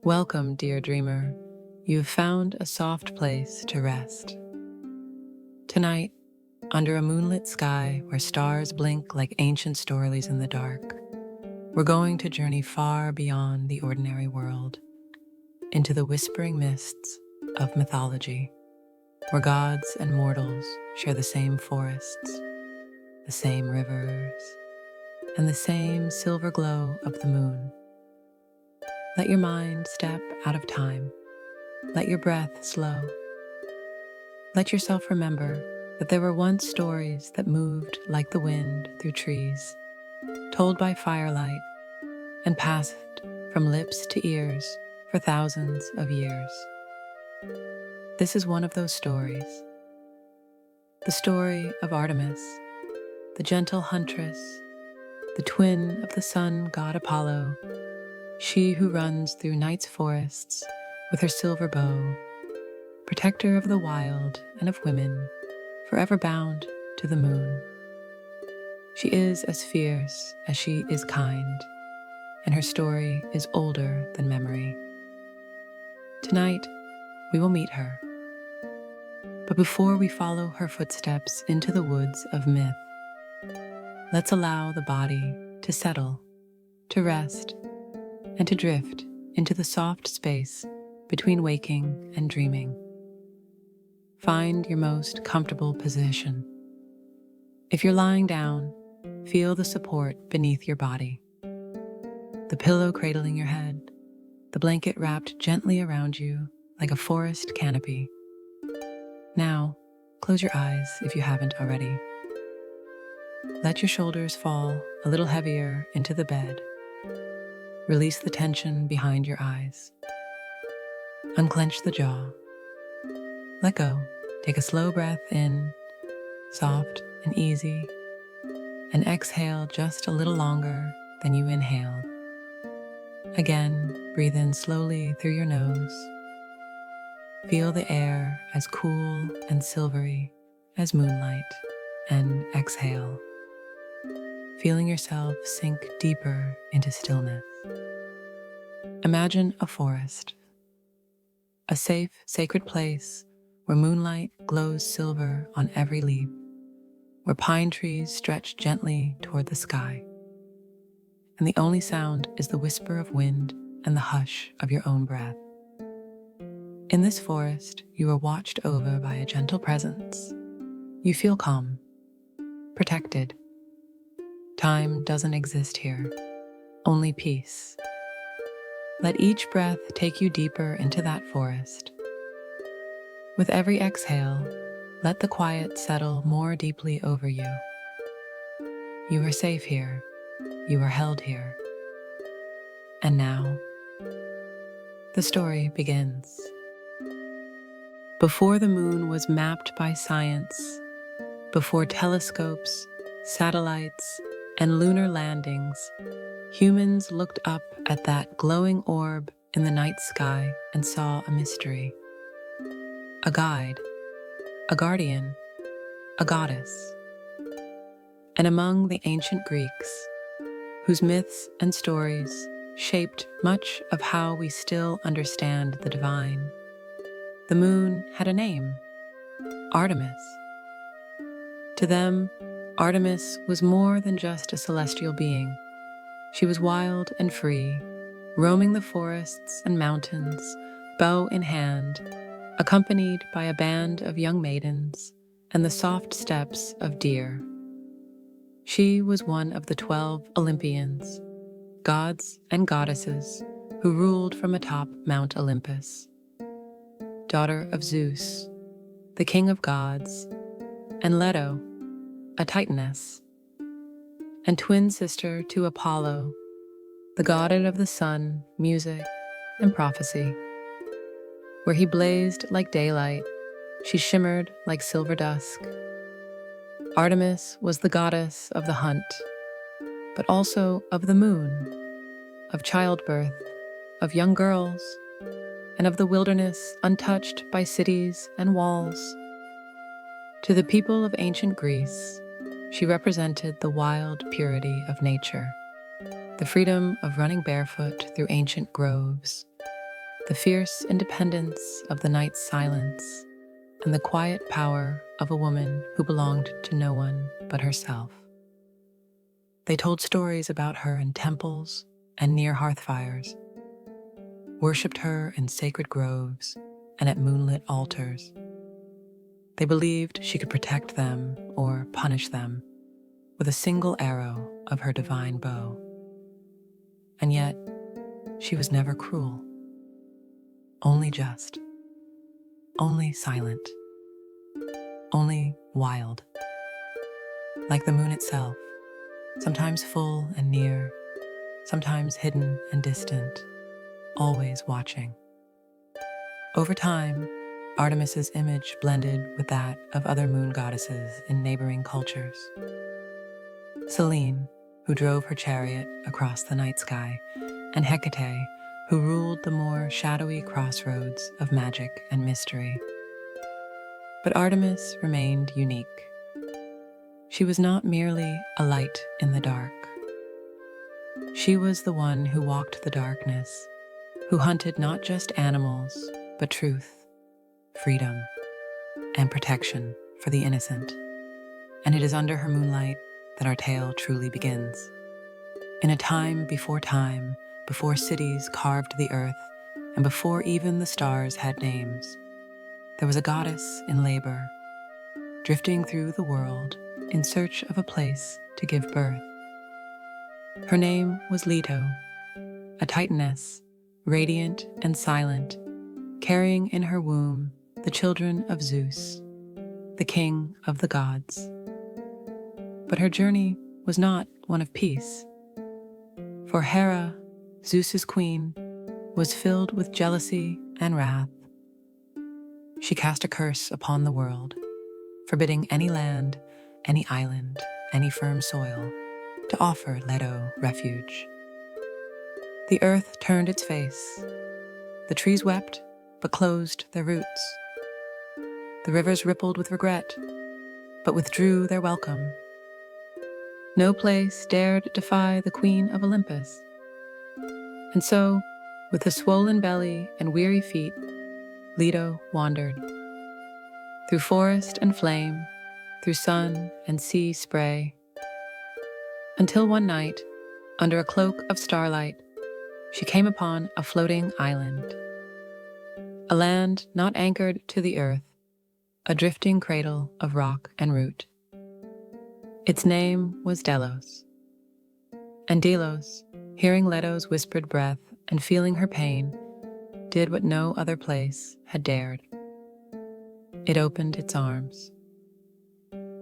Welcome, dear dreamer. You have found a soft place to rest. Tonight, under a moonlit sky where stars blink like ancient stories in the dark, we're going to journey far beyond the ordinary world, into the whispering mists of mythology, where gods and mortals share the same forests, the same rivers, and the same silver glow of the moon. Let your mind step out of time. Let your breath slow. Let yourself remember that there were once stories that moved like the wind through trees, told by firelight and passed from lips to ears for thousands of years. This is one of those stories. The story of Artemis, the gentle huntress, the twin of the sun god Apollo, she who runs through night's forests with her silver bow, protector of the wild and of women, forever bound to the moon. She is as fierce as she is kind, and her story is older than memory. Tonight, we will meet her. But before we follow her footsteps into the woods of myth, let's allow the body to settle, to rest, and to drift into the soft space between waking and dreaming. Find your most comfortable position. If you're lying down, feel the support beneath your body. The pillow cradling your head, the blanket wrapped gently around you like a forest canopy. Now, close your eyes if you haven't already. Let your shoulders fall a little heavier into the bed. Release the tension behind your eyes. Unclench the jaw. Let go. Take a slow breath in, soft and easy, and exhale just a little longer than you inhaled. Again, breathe in slowly through your nose. Feel the air as cool and silvery as moonlight, and exhale, feeling yourself sink deeper into stillness. Imagine a forest, a safe, sacred place where moonlight glows silver on every leaf, where pine trees stretch gently toward the sky, and the only sound is the whisper of wind and the hush of your own breath. In this forest, you are watched over by a gentle presence. You feel calm, protected. Time doesn't exist here, only peace. Let each breath take you deeper into that forest. With every exhale, let the quiet settle more deeply over you. You are safe here. You are held here. And now, the story begins. Before the moon was mapped by science, before telescopes, satellites, and lunar landings, humans looked up at that glowing orb in the night sky and saw a mystery. A guide, a guardian, a goddess. And among the ancient Greeks, whose myths and stories shaped much of how we still understand the divine, the moon had a name, Artemis. To them, Artemis was more than just a celestial being. She was wild and free, roaming the forests and mountains, bow in hand, accompanied by a band of young maidens and the soft steps of deer. She was one of the 12 Olympians, gods and goddesses who ruled from atop Mount Olympus. Daughter of Zeus, the king of gods, and Leto, a titaness, and twin sister to Apollo, the god of the sun, music, and prophecy. Where he blazed like daylight, she shimmered like silver dusk. Artemis was the goddess of the hunt, but also of the moon, of childbirth, of young girls, and of the wilderness untouched by cities and walls. To the people of ancient Greece, she represented the wild purity of nature, the freedom of running barefoot through ancient groves, the fierce independence of the night's silence, and the quiet power of a woman who belonged to no one but herself. They told stories about her in temples and near hearthfires, worshipped her in sacred groves and at moonlit altars. They believed she could protect them or punish them with a single arrow of her divine bow. And yet, she was never cruel, only just, only silent, only wild. Like the moon itself, sometimes full and near, sometimes hidden and distant, always watching. Over time, Artemis's image blended with that of other moon goddesses in neighboring cultures. Selene, who drove her chariot across the night sky, and Hecate, who ruled the more shadowy crossroads of magic and mystery. But Artemis remained unique. She was not merely a light in the dark. She was the one who walked the darkness, who hunted not just animals, but truth, freedom, and protection for the innocent. And it is under her moonlight that our tale truly begins. In a time, before cities carved the earth, and before even the stars had names, there was a goddess in labor, drifting through the world in search of a place to give birth. Her name was Leto, a titaness, radiant and silent, carrying in her womb the children of Zeus, the king of the gods. But her journey was not one of peace. For Hera, Zeus's queen, was filled with jealousy and wrath. She cast a curse upon the world, forbidding any land, any island, any firm soil to offer Leto refuge. The earth turned its face. The trees wept, but closed their roots. The rivers rippled with regret, but withdrew their welcome. No place dared defy the Queen of Olympus. And so, with a swollen belly and weary feet, Leto wandered. Through forest and flame, through sun and sea spray, until one night, under a cloak of starlight, she came upon a floating island. A land not anchored to the earth, a drifting cradle of rock and root. Its name was Delos. And Delos, hearing Leto's whispered breath and feeling her pain, did what no other place had dared. It opened its arms.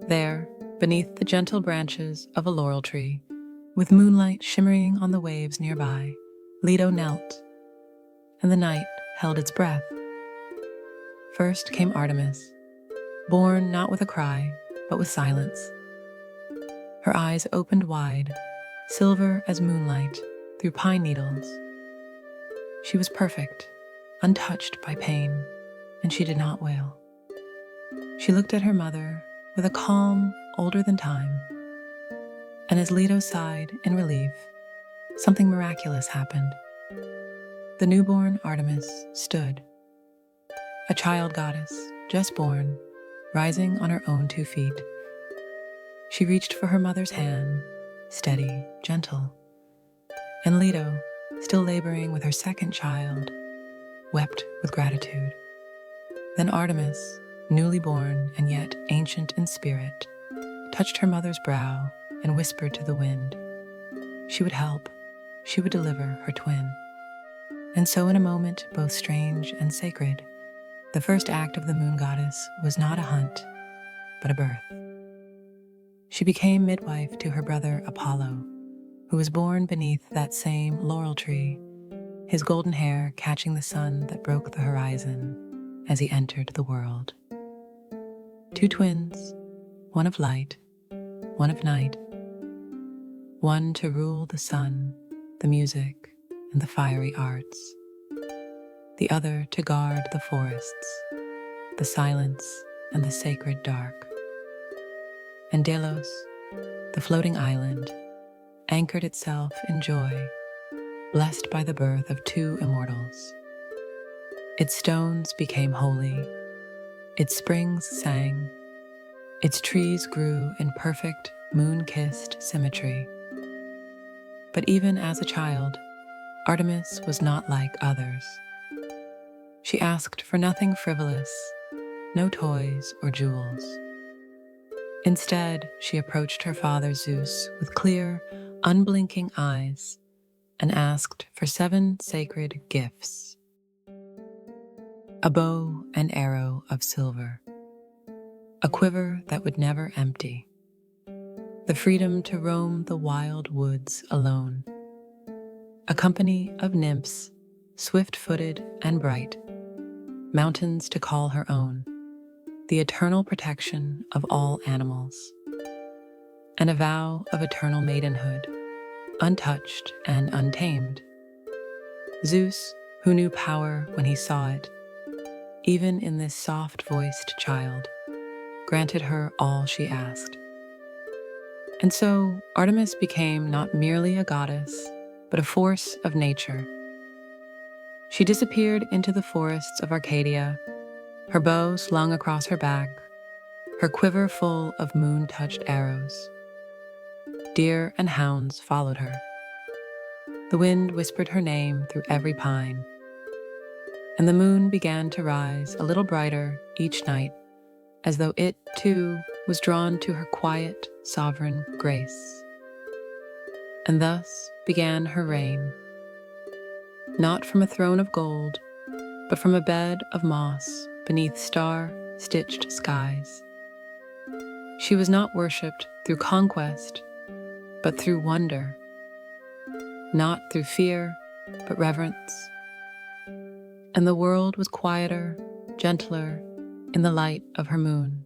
There, beneath the gentle branches of a laurel tree, with moonlight shimmering on the waves nearby, Leto knelt, and the night held its breath. First came Artemis, born not with a cry, but with silence. Her eyes opened wide, silver as moonlight through pine needles. She was perfect, untouched by pain, and she did not wail. She looked at her mother with a calm older than time, and as Leto sighed in relief, something miraculous happened. The newborn Artemis stood, a child goddess, just born, rising on her own 2 feet. She reached for her mother's hand, steady, gentle, and Leto, still laboring with her second child, wept with gratitude. Then Artemis, newly born and yet ancient in spirit, touched her mother's brow and whispered to the wind. She would help, she would deliver her twin. And so in a moment both strange and sacred, the first act of the moon goddess was not a hunt, but a birth. She became midwife to her brother Apollo, who was born beneath that same laurel tree, his golden hair catching the sun that broke the horizon as he entered the world. 2 twins, one of light, one of night, one to rule the sun, the music, and the fiery arts, the other to guard the forests, the silence, and the sacred dark. And Delos, the floating island, anchored itself in joy, blessed by the birth of 2 immortals, Its stones became holy, its springs sang, its trees grew in perfect, moon-kissed symmetry. But even as a child, Artemis was not like others. She asked for nothing frivolous, no toys or jewels. Instead, she approached her father Zeus with clear, unblinking eyes and asked for 7 sacred gifts: a bow and arrow of silver, a quiver that would never empty, the freedom to roam the wild woods alone, a company of nymphs, swift-footed and bright, mountains to call her own, the eternal protection of all animals, and a vow of eternal maidenhood, untouched and untamed. Zeus, who knew power when he saw it, even in this soft-voiced child, granted her all she asked. And so Artemis became not merely a goddess, but a force of nature. She disappeared into the forests of Arcadia, her bow slung across her back, her quiver full of moon-touched arrows. Deer and hounds followed her. The wind whispered her name through every pine, and the moon began to rise a little brighter each night, as though it, too, was drawn to her quiet, sovereign grace. And thus began her reign, not from a throne of gold, but from a bed of moss beneath star-stitched skies. She was not worshipped through conquest, but through wonder, not through fear, but reverence. And the world was quieter, gentler, in the light of her moon.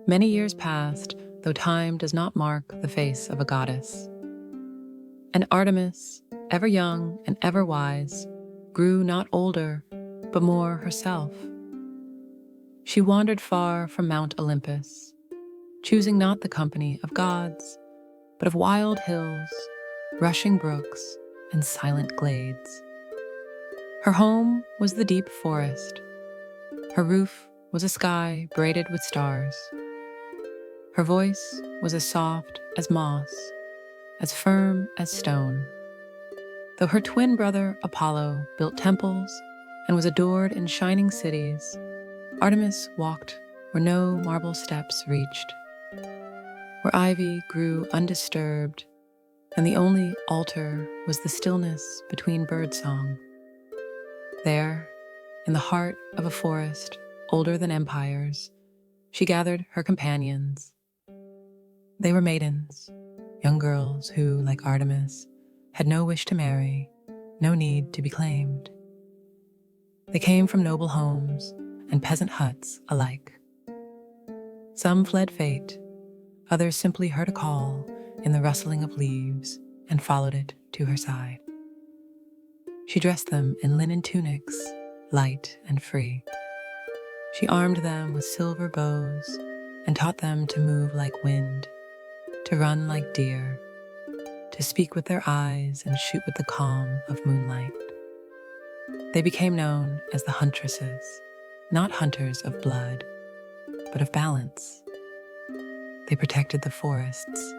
Many years passed, though time does not mark the face of a goddess. And Artemis, ever young and ever wise, grew not older, but more herself. She wandered far from Mount Olympus, choosing not the company of gods, but of wild hills, rushing brooks, and silent glades. Her home was the deep forest. Her roof was a sky braided with stars. Her voice was as soft as moss, as firm as stone. Though her twin brother Apollo built temples and was adored in shining cities, Artemis walked where no marble steps reached, where ivy grew undisturbed, and the only altar was the stillness between birdsong. There, in the heart of a forest older than empires, she gathered her companions. They were maidens, young girls who, like Artemis, had no wish to marry, no need to be claimed. They came from noble homes and peasant huts alike. Some fled fate, others simply heard a call in the rustling of leaves and followed it to her side. She dressed them in linen tunics, light and free. She armed them with silver bows and taught them to move like wind, to run like deer, to speak with their eyes and shoot with the calm of moonlight. They became known as the huntresses, not hunters of blood, but of balance. They protected the forests,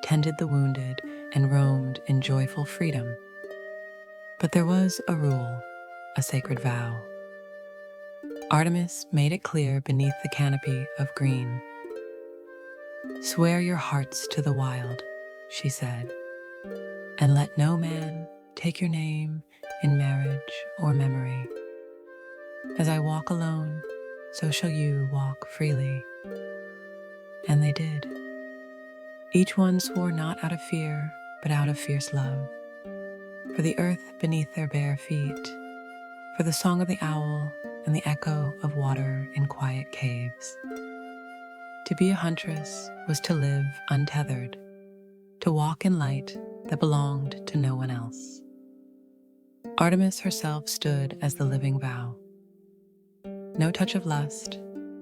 tended the wounded, and roamed in joyful freedom. But there was a rule, a sacred vow. Artemis made it clear beneath the canopy of green. "Swear your hearts to the wild," she said, "and let no man take your name in marriage or memory. As I walk alone, so shall you walk freely." And they did. Each one swore not out of fear, but out of fierce love, for the earth beneath their bare feet, for the song of the owl and the echo of water in quiet caves. To be a huntress was to live untethered, to walk in light that belonged to no one else. Artemis herself stood as the living vow. No touch of lust,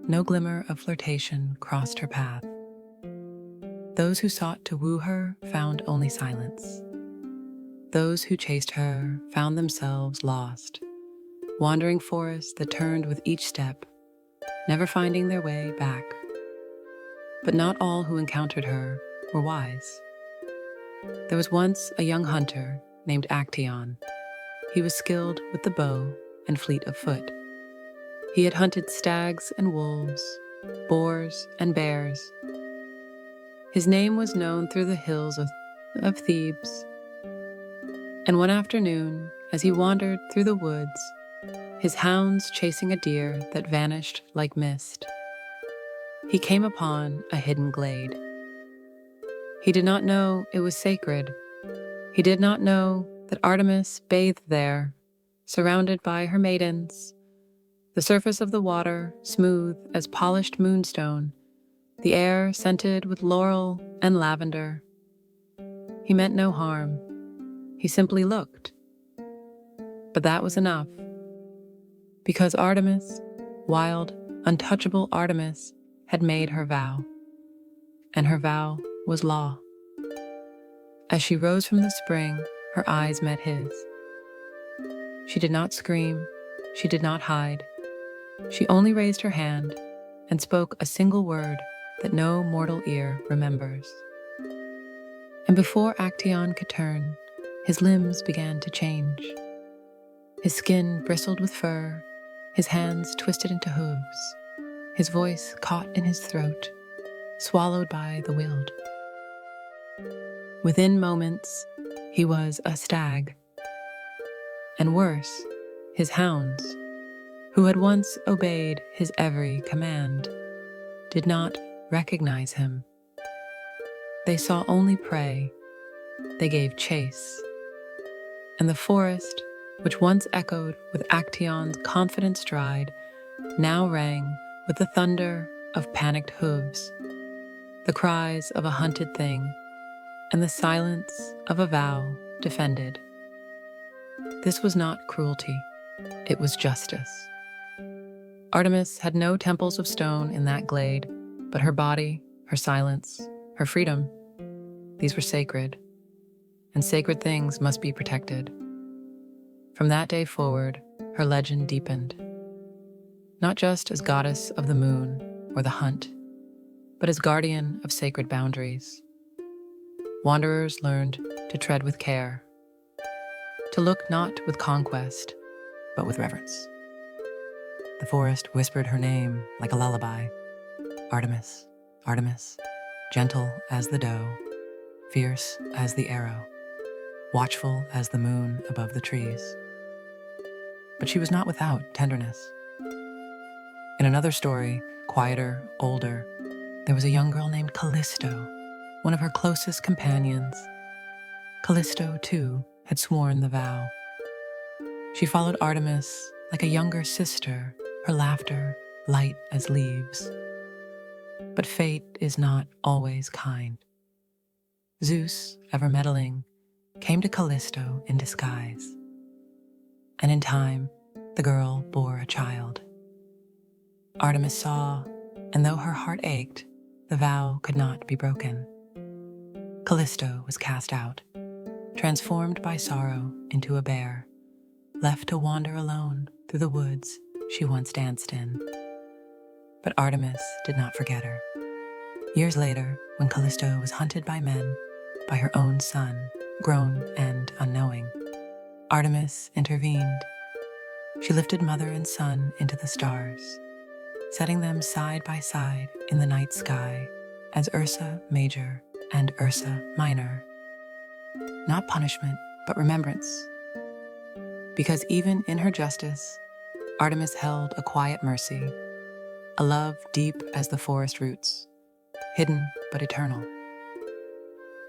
no glimmer of flirtation crossed her path. Those who sought to woo her found only silence. Those who chased her found themselves lost, wandering forests that turned with each step, never finding their way back. But not all who encountered her were wise. There was once a young hunter named Actaeon. He was skilled with the bow and fleet of foot. He had hunted stags and wolves, boars and bears. His name was known through the hills of Thebes. And one afternoon, as he wandered through the woods, his hounds chasing a deer that vanished like mist, he came upon a hidden glade. He did not know it was sacred. He did not know that Artemis bathed there, surrounded by her maidens, the surface of the water smooth as polished moonstone, the air scented with laurel and lavender. He meant no harm. He simply looked. But that was enough. Because Artemis, wild, untouchable Artemis, had made her vow. And her vow was law. As she rose from the spring, her eyes met his. She did not scream. She did not hide. She only raised her hand and spoke a single word that no mortal ear remembers. And before Actaeon could turn, his limbs began to change. His skin bristled with fur, his hands twisted into hooves, his voice caught in his throat, swallowed by the wind. Within moments, he was a stag. And worse, his hounds, who had once obeyed his every command, did not recognize him. They saw only prey. They gave chase. And the forest, which once echoed with Actaeon's confident stride, now rang with the thunder of panicked hooves, the cries of a hunted thing, and the silence of a vow defended. This was not cruelty. It was justice. Artemis had no temples of stone in that glade, but her body, her silence, her freedom, these were sacred, and sacred things must be protected. From that day forward, her legend deepened, not just as goddess of the moon or the hunt, but as guardian of sacred boundaries. Wanderers learned to tread with care, to look not with conquest, but with reverence. The forest whispered her name like a lullaby. Artemis, Artemis, gentle as the doe, fierce as the arrow, watchful as the moon above the trees. But she was not without tenderness. In another story, quieter, older, there was a young girl named Callisto, one of her closest companions. Callisto, too, had sworn the vow. She followed Artemis like a younger sister, her laughter light as leaves. But fate is not always kind. Zeus, ever meddling, came to Callisto in disguise. And in time, the girl bore a child. Artemis saw, and though her heart ached, the vow could not be broken. Callisto was cast out, transformed by sorrow into a bear, left to wander alone through the woods she once danced in. But Artemis did not forget her. Years later, when Callisto was hunted by men, by her own son, grown and unknowing, Artemis intervened. She lifted mother and son into the stars, setting them side by side in the night sky as Ursa Major and Ursa Minor. Not punishment, but remembrance. Because even in her justice, Artemis held a quiet mercy, a love deep as the forest roots, hidden but eternal.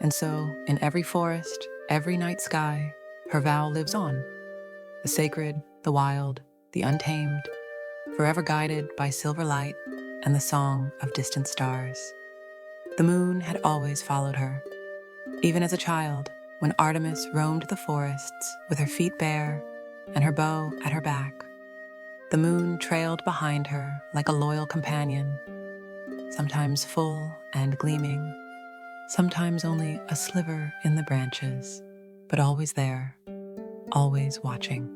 And so, in every forest, every night sky, her vow lives on, the sacred, the wild, the untamed, forever guided by silver light and the song of distant stars. The moon had always followed her, even as a child, when Artemis roamed the forests with her feet bare and her bow at her back. The moon trailed behind her like a loyal companion, sometimes full and gleaming, sometimes only a sliver in the branches, but always there, always watching.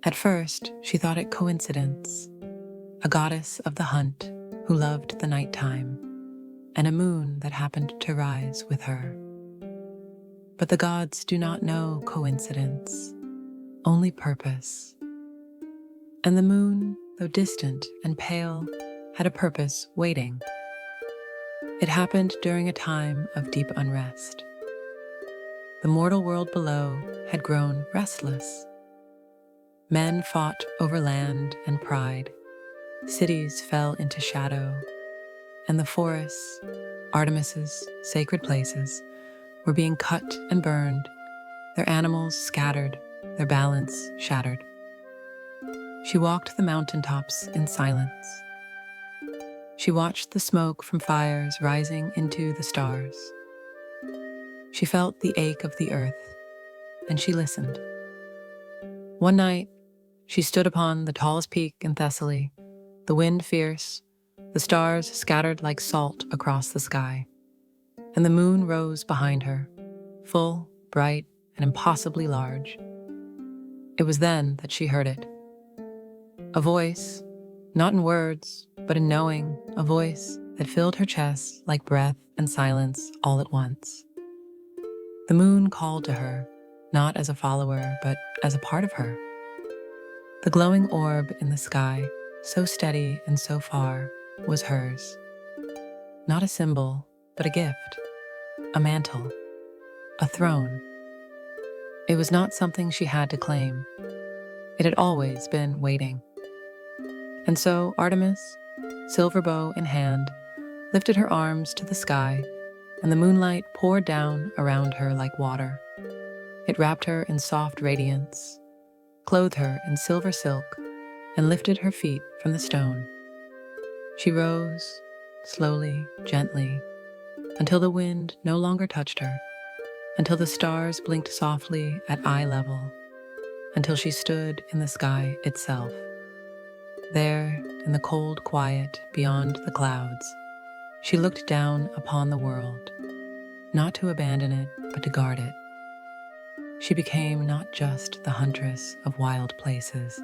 At first, she thought it coincidence, a goddess of the hunt who loved the nighttime, and a moon that happened to rise with her. But the gods do not know coincidence, only purpose. And the moon, though distant and pale, had a purpose waiting. It happened during a time of deep unrest. The mortal world below had grown restless. Men fought over land and pride. Cities fell into shadow, and the forests, Artemis's sacred places, were being cut and burned, their animals scattered, their balance shattered. She walked the mountaintops in silence. She watched the smoke from fires rising into the stars. She felt the ache of the earth, and she listened. One night, she stood upon the tallest peak in Thessaly, the wind fierce, the stars scattered like salt across the sky, and the moon rose behind her, full, bright, and impossibly large. It was then that she heard it. A voice, not in words, but in knowing, a voice that filled her chest like breath and silence all at once. The moon called to her, not as a follower, but as a part of her. The glowing orb in the sky, so steady and so far, was hers. Not a symbol, but a gift, a mantle, a throne. It was not something she had to claim. It had always been waiting. And so Artemis, silver bow in hand, lifted her arms to the sky, and the moonlight poured down around her like water. It wrapped her in soft radiance, clothed her in silver silk, and lifted her feet from the stone. She rose, slowly, gently, until the wind no longer touched her, until the stars blinked softly at eye level, until she stood in the sky itself. There, in the cold quiet beyond the clouds, she looked down upon the world, not to abandon it, but to guard it. She became not just the huntress of wild places,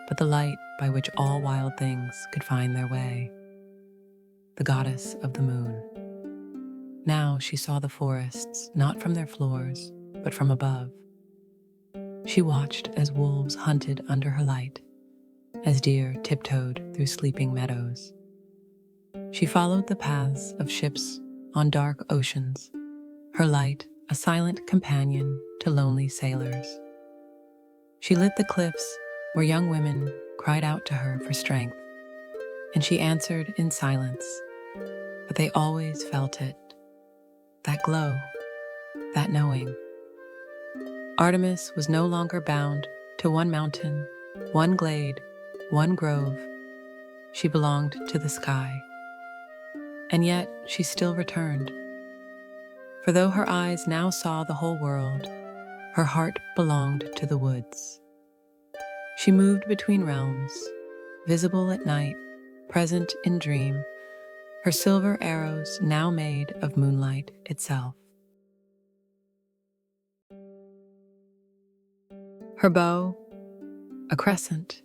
but the light by which all wild things could find their way, the goddess of the moon. Now she saw the forests not from their floors, but from above. She watched as wolves hunted under her light, as deer tiptoed through sleeping meadows. She followed the paths of ships on dark oceans, her light a silent companion to lonely sailors. She lit the cliffs where young women cried out to her for strength, and she answered in silence, but they always felt it, that glow, that knowing. Artemis was no longer bound to one mountain, one glade, one grove. She belonged to the sky. And yet she still returned. For though her eyes now saw the whole world, her heart belonged to the woods. She moved between realms, visible at night, present in dream, her silver arrows now made of moonlight itself. Her bow, a crescent,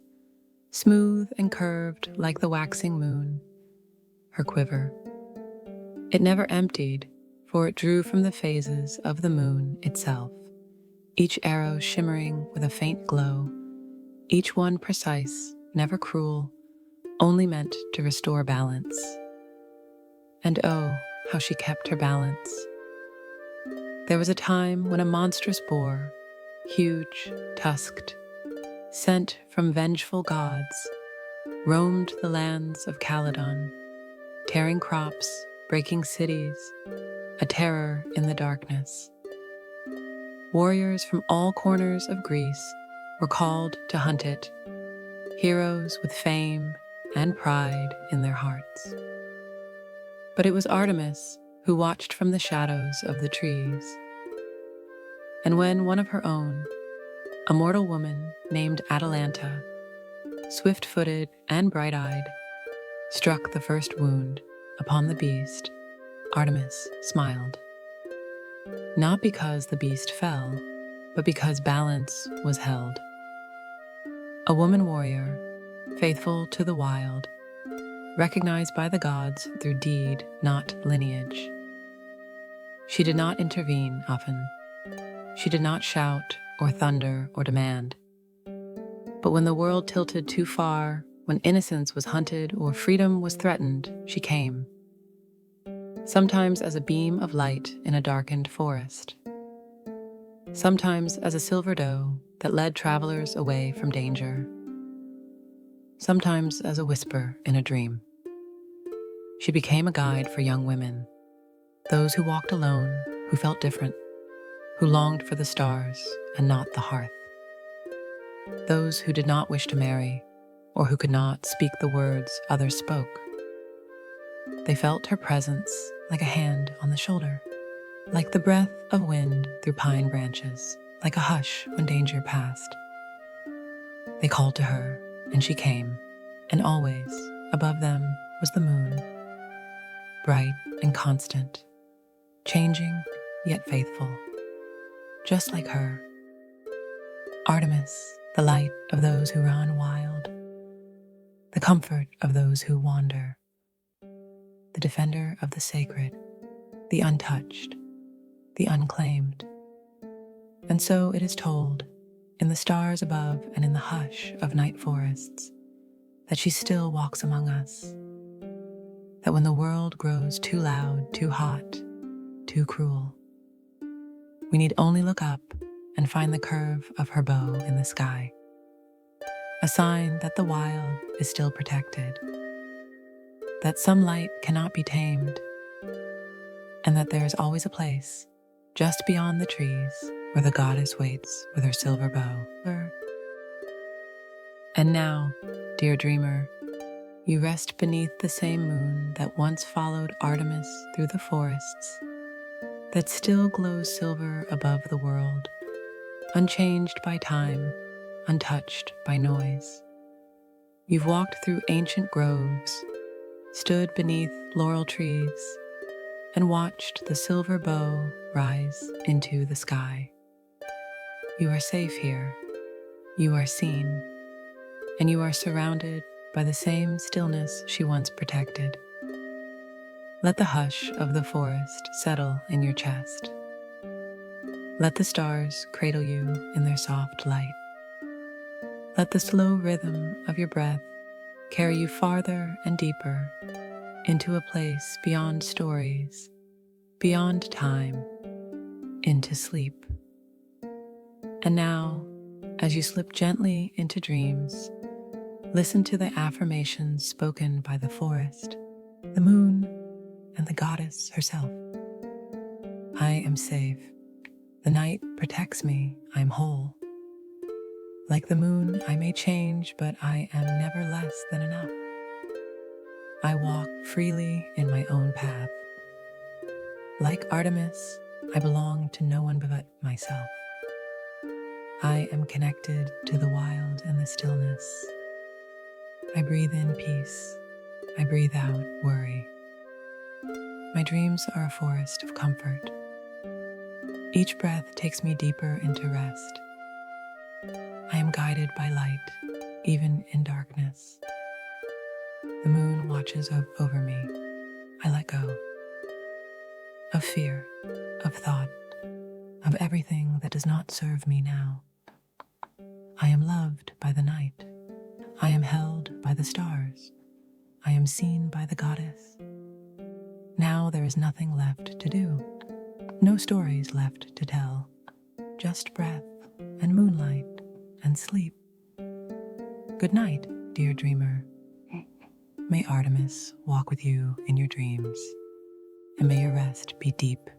smooth and curved like the waxing moon. Her quiver. It never emptied, for it drew from the phases of the moon itself, each arrow shimmering with a faint glow, each one precise, never cruel, only meant to restore balance. And oh, how she kept her balance. There was a time when a monstrous boar, huge, tusked, sent from vengeful gods, roamed the lands of Caledon, tearing crops, breaking cities, a terror in the darkness. Warriors from all corners of Greece were called to hunt it, heroes with fame and pride in their hearts. But it was Artemis who watched from the shadows of the trees. And when one of her own, a mortal woman named Atalanta, swift-footed and bright-eyed, struck the first wound upon the beast, Artemis smiled. Not because the beast fell, but because balance was held. A woman warrior, faithful to the wild, recognized by the gods through deed, not lineage. She did not intervene often. She did not shout or thunder or demand. But when the world tilted too far, when innocence was hunted or freedom was threatened, she came. Sometimes as a beam of light in a darkened forest. Sometimes as a silver doe that led travelers away from danger. Sometimes as a whisper in a dream. She became a guide for young women, those who walked alone, who felt different, who longed for the stars and not the hearth. Those who did not wish to marry, or who could not speak the words others spoke. They felt her presence like a hand on the shoulder, like the breath of wind through pine branches, like a hush when danger passed. They called to her, and she came, and always, above them, was the moon, bright and constant, changing yet faithful, just like her. Artemis, the light of those who run wild, the comfort of those who wander, the defender of the sacred, the untouched, the unclaimed. And so it is told, in the stars above and in the hush of night forests, that she still walks among us, that when the world grows too loud, too hot, too cruel, we need only look up and find the curve of her bow in the sky, a sign that the wild is still protected, that some light cannot be tamed, and that there is always a place, just beyond the trees, where the goddess waits with her silver bow. And now, dear dreamer, you rest beneath the same moon that once followed Artemis through the forests, that still glows silver above the world, unchanged by time, untouched by noise. You've walked through ancient groves, stood beneath laurel trees, and watched the silver bow rise into the sky. You are safe here, you are seen, and you are surrounded by the same stillness she once protected. Let the hush of the forest settle in your chest. Let the stars cradle you in their soft light. Let the slow rhythm of your breath carry you farther and deeper into a place beyond stories, beyond time, into sleep. And now, as you slip gently into dreams, listen to the affirmations spoken by the forest, the moon, and the goddess herself. I am safe. The night protects me. I'm whole. Like the moon, I may change, but I am never less than enough. I walk freely in my own path. Like Artemis, I belong to no one but myself. I am connected to the wild and the stillness. I breathe in peace. I breathe out worry. My dreams are a forest of comfort. Each breath takes me deeper into rest. I am guided by light, even in darkness. The moon watches over me. I let go of fear, of thought, of everything that does not serve me now. I am loved by the night. I am held by the stars. I am seen by the goddess. Now there is nothing left to do. No stories left to tell. Just breath and moonlight and sleep. Good night, dear dreamer. May Artemis walk with you in your dreams, and may your rest be deep,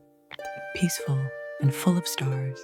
peaceful, and full of stars.